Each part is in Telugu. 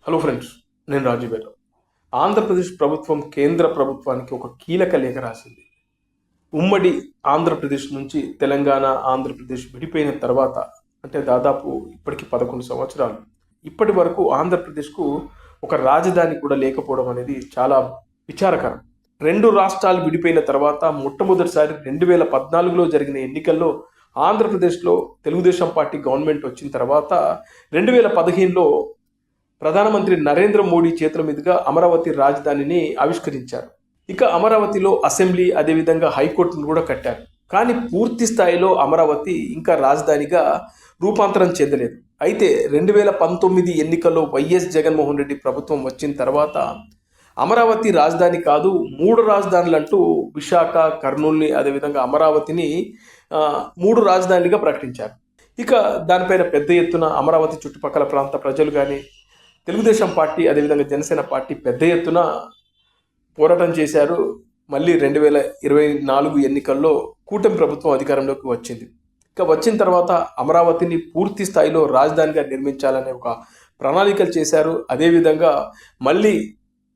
హలో ఫ్రెండ్స్, నేను రాజీవేట. ఆంధ్రప్రదేశ్ ప్రభుత్వం కేంద్ర ప్రభుత్వానికి ఒక కీలక లేఖ రాసింది. ఉమ్మడి ఆంధ్రప్రదేశ్ నుంచి తెలంగాణ, ఆంధ్రప్రదేశ్ విడిపోయిన తర్వాత అంటే దాదాపు ఇప్పటికి 11 సంవత్సరాలు ఇప్పటి వరకు ఆంధ్రప్రదేశ్కు ఒక రాజధాని కూడా లేకపోవడం అనేది చాలా విచారకరం. రెండు రాష్ట్రాలు విడిపోయిన తర్వాత మొట్టమొదటిసారి 2014లో జరిగిన ఎన్నికల్లో ఆంధ్రప్రదేశ్లో తెలుగుదేశం పార్టీ గవర్నమెంట్ వచ్చిన తర్వాత 2015లో ప్రధానమంత్రి నరేంద్ర మోడీ చేతుల మీదుగా అమరావతి రాజధానిని ఆవిష్కరించారు. ఇక అమరావతిలో అసెంబ్లీ, అదేవిధంగా హైకోర్టును కూడా కట్టారు. కానీ పూర్తి స్థాయిలో అమరావతి ఇంకా రాజధానిగా రూపాంతరం చెందలేదు. అయితే 2019 ఎన్నికల్లో వైఎస్ జగన్మోహన్ రెడ్డి ప్రభుత్వం వచ్చిన తర్వాత అమరావతి రాజధాని కాదు, 3 రాజధానులు అంటూ విశాఖ, కర్నూలుని, అదేవిధంగా అమరావతిని 3 రాజధానులుగా ప్రకటించారు. ఇక దానిపైన పెద్ద ఎత్తున అమరావతి చుట్టుపక్కల ప్రాంత ప్రజలు కానీ, తెలుగుదేశం పార్టీ, అదేవిధంగా జనసేన పార్టీ పెద్ద ఎత్తున పోరాటం చేశారు. మళ్ళీ 2024 ఎన్నికల్లో కూటమి ప్రభుత్వం అధికారంలోకి వచ్చింది. ఇక వచ్చిన తర్వాత అమరావతిని పూర్తి స్థాయిలో రాజధానిగా నిర్మించాలనే ఒక ప్రణాళికలు చేశారు. అదేవిధంగా మళ్ళీ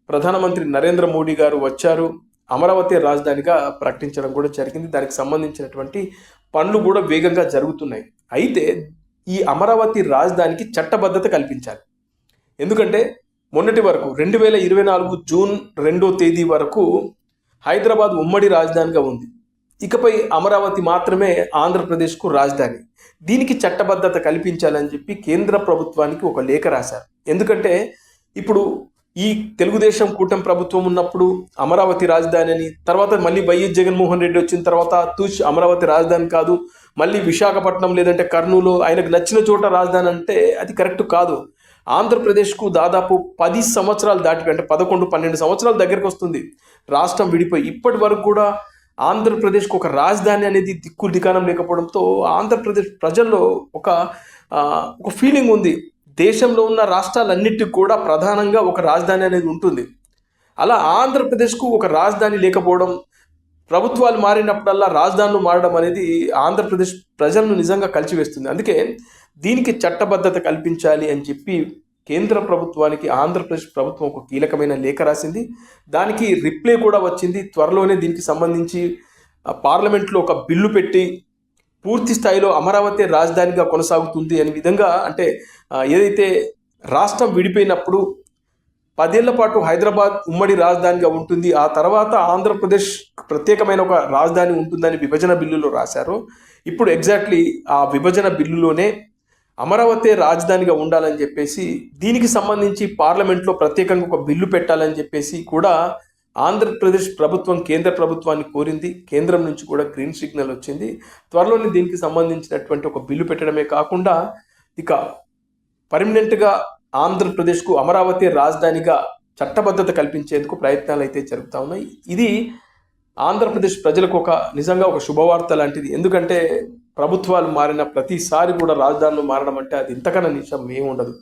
ప్రధానమంత్రి నరేంద్ర మోడీ గారు వచ్చారు, అమరావతి రాజధానిగా ప్రకటించడం కూడా జరిగింది. దానికి సంబంధించినటువంటి పనులు కూడా వేగంగా జరుగుతున్నాయి. అయితే ఈ అమరావతి రాజధానికి చట్టబద్ధత కల్పించాలి. ఎందుకంటే మొన్నటి వరకు 2024 జూన్ 2వ తేదీ వరకు హైదరాబాద్ ఉమ్మడి రాజధానిగా ఉంది. ఇకపై అమరావతి మాత్రమే ఆంధ్రప్రదేశ్కు రాజధాని. దీనికి చట్టబద్ధత కల్పించాలని చెప్పి కేంద్ర ప్రభుత్వానికి ఒక లేఖ రాశారు. ఎందుకంటే ఇప్పుడు ఈ తెలుగుదేశం కూటమి ప్రభుత్వం ఉన్నప్పుడు అమరావతి రాజధాని అని, తర్వాత మళ్ళీ వైఎస్ జగన్మోహన్ రెడ్డి వచ్చిన తర్వాత అమరావతి రాజధాని కాదు, మళ్ళీ విశాఖపట్నం లేదంటే కర్నూలు ఆయనకు నచ్చిన చోట రాజధాని అంటే అది కరెక్ట్ కాదు. ఆంధ్రప్రదేశ్కు దాదాపు 10 సంవత్సరాలు దాటి, అంటే 11-12 సంవత్సరాల దగ్గరికి వస్తుంది రాష్ట్రం విడిపోయి. ఇప్పటి వరకు కూడా ఆంధ్రప్రదేశ్కు ఒక రాజధాని అనేది దిక్కు దికాణం లేకపోవడంతో ఆంధ్రప్రదేశ్ ప్రజల్లో ఒక ఫీలింగ్ ఉంది. దేశంలో ఉన్న రాష్ట్రాలన్నిటికీ కూడా ప్రధానంగా ఒక రాజధాని అనేది ఉంటుంది. అలా ఆంధ్రప్రదేశ్కు ఒక రాజధాని లేకపోవడం, ప్రభుత్వాలు మారినప్పుడల్లా రాజధానులు మారడం అనేది ఆంధ్రప్రదేశ్ ప్రజలను నిజంగా కలిచివేస్తుంది. అందుకే దీనికి చట్టబద్ధత కల్పించాలి అని చెప్పి కేంద్ర ప్రభుత్వానికి ఆంధ్రప్రదేశ్ ప్రభుత్వం ఒక కీలకమైన లేఖ రాసింది. దానికి రిప్లై కూడా వచ్చింది. త్వరలోనే దీనికి సంబంధించి పార్లమెంట్లో ఒక బిల్లు పెట్టి పూర్తి స్థాయిలో అమరావతి రాజధానిగా కొనసాగుతుంది అనే విధంగా, అంటే ఏదైతే రాష్ట్రం విడిపోయినప్పుడు 10 ఏళ్ల పాటు హైదరాబాద్ ఉమ్మడి రాజధానిగా ఉంటుంది, ఆ తర్వాత ఆంధ్రప్రదేశ్ ప్రత్యేకమైన ఒక రాజధాని ఉంటుందని విభజన బిల్లులో రాశారు. ఇప్పుడు ఎగ్జాక్ట్లీ ఆ విభజన బిల్లులోనే అమరావతి రాజధానిగా ఉండాలని చెప్పేసి, దీనికి సంబంధించి పార్లమెంట్లో ప్రత్యేకంగా ఒక బిల్లు పెట్టాలని చెప్పేసి కూడా ఆంధ్రప్రదేశ్ ప్రభుత్వం కేంద్ర ప్రభుత్వాన్ని కోరింది. కేంద్రం నుంచి కూడా గ్రీన్ సిగ్నల్ వచ్చింది. త్వరలోనే దీనికి సంబంధించినటువంటి ఒక బిల్లు పెట్టడమే కాకుండా ఇక పర్మనెంట్గా ఆంధ్రప్రదేశ్కు అమరావతి రాజధానిగా చట్టబద్ధత కల్పించేందుకు ప్రయత్నాలు అయితే జరుగుతూ ఉన్నాయి. ఇది ఆంధ్రప్రదేశ్ ప్రజలకు నిజంగా ఒక శుభవార్త లాంటిది. ఎందుకంటే ప్రభుత్వాలు మారిన ప్రతిసారి కూడా రాజధానులు మారడం అంటే అది ఇంతకన్నా నిజం ఏముండదు.